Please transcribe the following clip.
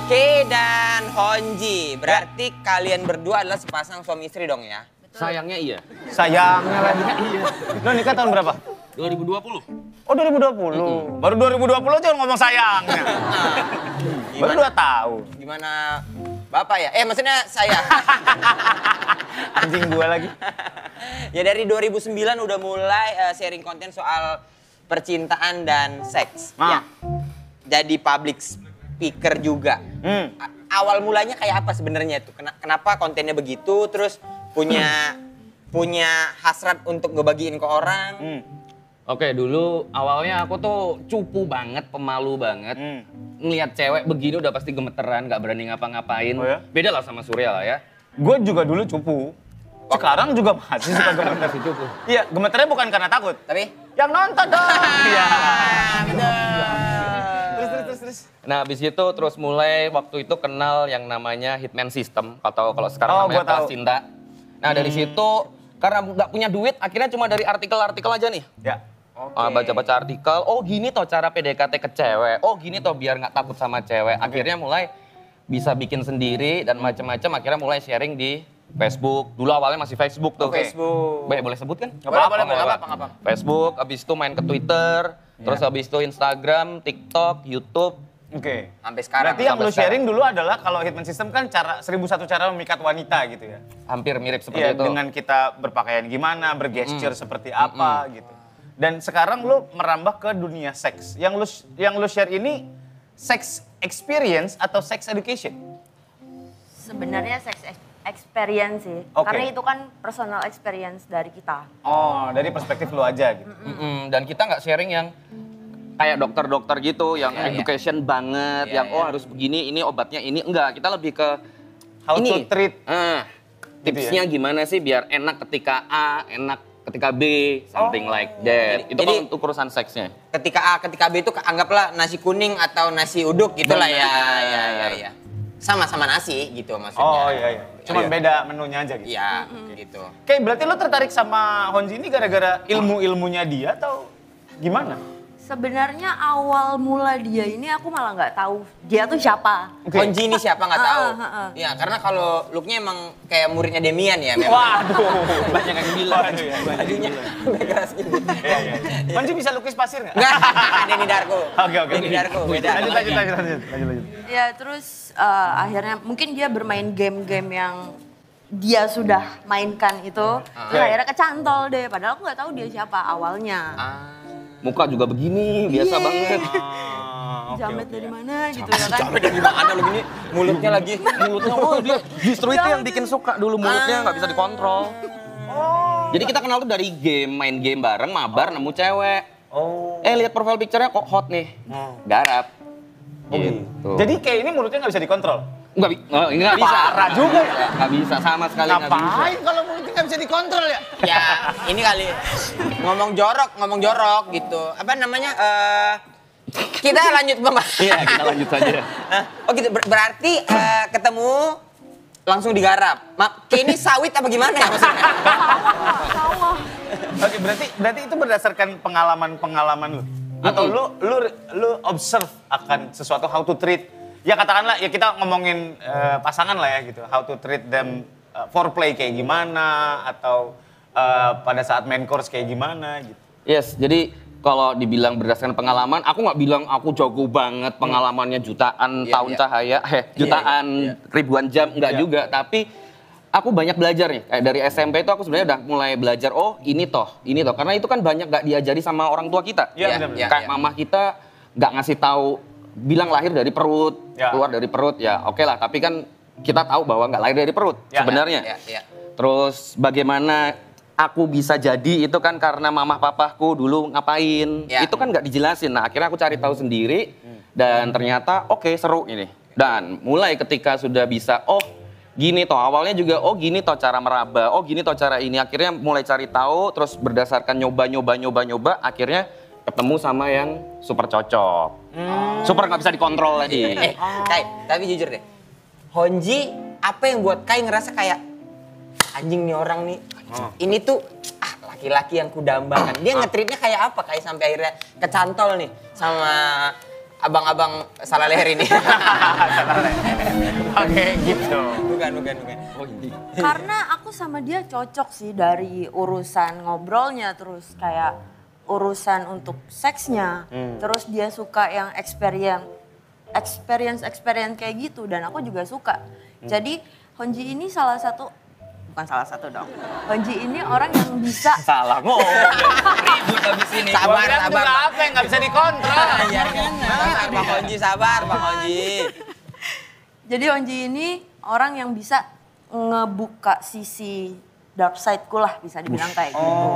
Kay dan Honji, berarti kalian berdua adalah sepasang suami istri dong ya? Sayangnya iya. Sayangnya lagi. Iya. Lo nikah tahun berapa? 2020. Oh 2020. Baru 2020 aja ngomong sayangnya. Baru 2 tahun. Gimana Bapak ya? Maksudnya saya. Anjing gua lagi. Ya dari 2009 udah mulai sharing konten soal percintaan dan seks. Ya. Jadi public speaker juga. Awal mulanya kayak apa sebenarnya itu? Kenapa kontennya begitu? Terus punya hasrat untuk ngebagiin ke orang? Oke, dulu awalnya aku tuh cupu banget, pemalu banget. Ngeliat cewek begini udah pasti gemeteran, gak berani ngapa-ngapain. Oh ya? Beda lah sama Surya lah ya. Gue juga dulu cupu. Sekarang juga masih suka gemeter. Masih cupu. Iya, gemeternya bukan karena takut. Tapi? Yang nonton dong. Iya. Terus. Nah, habis itu terus mulai waktu itu kenal yang namanya Hitman System atau kalau sekarang namanya gua tahu. Kelas Cinta. Nah, dari situ karena nggak punya duit akhirnya cuma dari artikel-artikel aja nih. Ya. Baca-baca artikel, oh gini toh cara PDKT ke cewek, oh gini toh biar nggak takut sama cewek. Akhirnya mulai bisa bikin sendiri dan macam-macam, akhirnya mulai sharing di Facebook. Dulu awalnya masih Facebook tuh. Facebook. Boleh sebut kan? Boleh, apa. Facebook, habis itu main ke Twitter, terus habis itu Instagram, TikTok, YouTube. Oke. Sampai sekarang. Berarti yang lu sharing dulu adalah kalau Hitman System kan 1001 cara memikat wanita gitu ya. Hampir mirip seperti Iya, itu. dengan kita berpakaian gimana, bergesture seperti apa gitu. Dan sekarang lu merambah ke dunia seks. Yang lu share ini sex experience atau sex education? Sebenarnya sex experience sih. Oke. Karena itu kan personal experience dari kita. Oh, dari perspektif lu aja gitu. Dan kita nggak sharing yang kayak dokter-dokter gitu, yang education banget, yang harus begini, ini obatnya ini. Enggak, kita lebih ke How ini. to treat. Tipsnya gimana sih biar enak ketika A, enak ketika B, something like that. Itu jadi kalau untuk urusan seksnya. Ketika A, ketika B itu anggaplah nasi kuning atau nasi uduk gitulah ya. Ya. Sama-sama nasi gitu maksudnya. Oh iya. Cuman beda menunya aja gitu. Iya, gitu. Oke, berarti lu tertarik sama Honji ini gara-gara ilmu-ilmunya dia atau gimana? Sebenarnya awal mula dia ini aku malah nggak tahu dia tuh siapa. Honji ini siapa nggak tahu. Heeh. Iya, karena kalau looknya emang kayak muridnya Demian ya. Memang. Waduh. Banyak yang bilang. Bajunya keras gitu. Iya. Honji bisa lukis pasir nggak? Nggak, Denny Darko. Oke. Denny Darko, beda. Lanjut. Ya terus akhirnya mungkin dia bermain game-game yang dia sudah mainkan itu. Terus akhirnya kecantol deh. Padahal aku nggak tahu dia siapa awalnya. Muka juga begini, biasa banget. Jamet dari mana gitu ya kan. Jamet dari mana lu gini? Mulutnya lagi. Mulutnya, dia justru itu yang bikin suka dulu, mulutnya nggak bisa dikontrol. Jadi kita kenal tuh dari game, main game bareng, mabar, nemu cewek. Lihat profile picture-nya kok hot nih. Garap. Gitu. Jadi kayak ini mulutnya nggak bisa dikontrol? Nggak bisa. Parah juga ya? Nggak bisa, sama sekali nggak bisa. Ngapain kalau mulutnya nggak bisa dikontrol ya? Ya, ini kali ngomong jorok gitu. Apa namanya? Kita lanjut pembahasan. Iya, kita lanjut saja. Oh gitu, berarti ketemu langsung digarap. Kayak ini sawit apa gimana ya maksudnya? Sawah. Oke, berarti itu berdasarkan pengalaman lu? Atau lu observe akan sesuatu, how to treat? Ya katakanlah, ya kita ngomongin pasangan lah ya gitu. How to treat them, foreplay kayak gimana, atau pada saat main course kayak gimana gitu. Yes, jadi kalau dibilang berdasarkan pengalaman, aku nggak bilang aku jago banget pengalamannya jutaan tahun cahaya, jutaan ribuan jam, nggak juga. Tapi aku banyak belajar nih, kayak dari SMP itu aku sebenarnya udah mulai belajar, oh ini toh. Karena itu kan banyak nggak diajari sama orang tua kita. Iya, benar. Kayak mamah kita nggak ngasih tahu, bilang lahir dari perut, keluar dari perut, ya oke lah. Tapi kan kita tahu bahwa nggak lahir dari perut sebenarnya. Terus bagaimana aku bisa jadi itu kan karena mamah papaku dulu ngapain. Itu kan nggak dijelasin. Nah akhirnya aku cari tahu sendiri dan ternyata oke, seru ini. Dan mulai ketika sudah bisa, oh gini toh awalnya juga, oh gini toh cara meraba, oh gini toh cara ini. Akhirnya mulai cari tahu, terus berdasarkan nyoba, akhirnya ketemu sama yang super cocok. Super nggak bisa dikontrol lagi. Kai, tapi jujur deh. Honji, apa yang buat Kai ngerasa kayak anjing nih orang nih. Ini tuh laki-laki yang kudambakan. Dia nge-treatnya kayak apa Kai sampai akhirnya kecantol nih sama abang-abang salah leher ini. Oke, gitu. Bukan. Karena aku sama dia cocok sih dari urusan ngobrolnya, terus kayak urusan untuk seksnya. Terus dia suka yang experience kayak gitu dan aku juga suka. Jadi Honji ini bukan salah satu dong. Honji ini orang yang bisa Salah ngomong. Ribut habis ini. Gua bilang juga apa yang nggak bisa dikontrol. Iya, sabar Bang Honji, sabar Bang Honji. Jadi Honji ini orang yang bisa ngebuka sisi dark side-ku lah, bisa dibilang kayak gitu.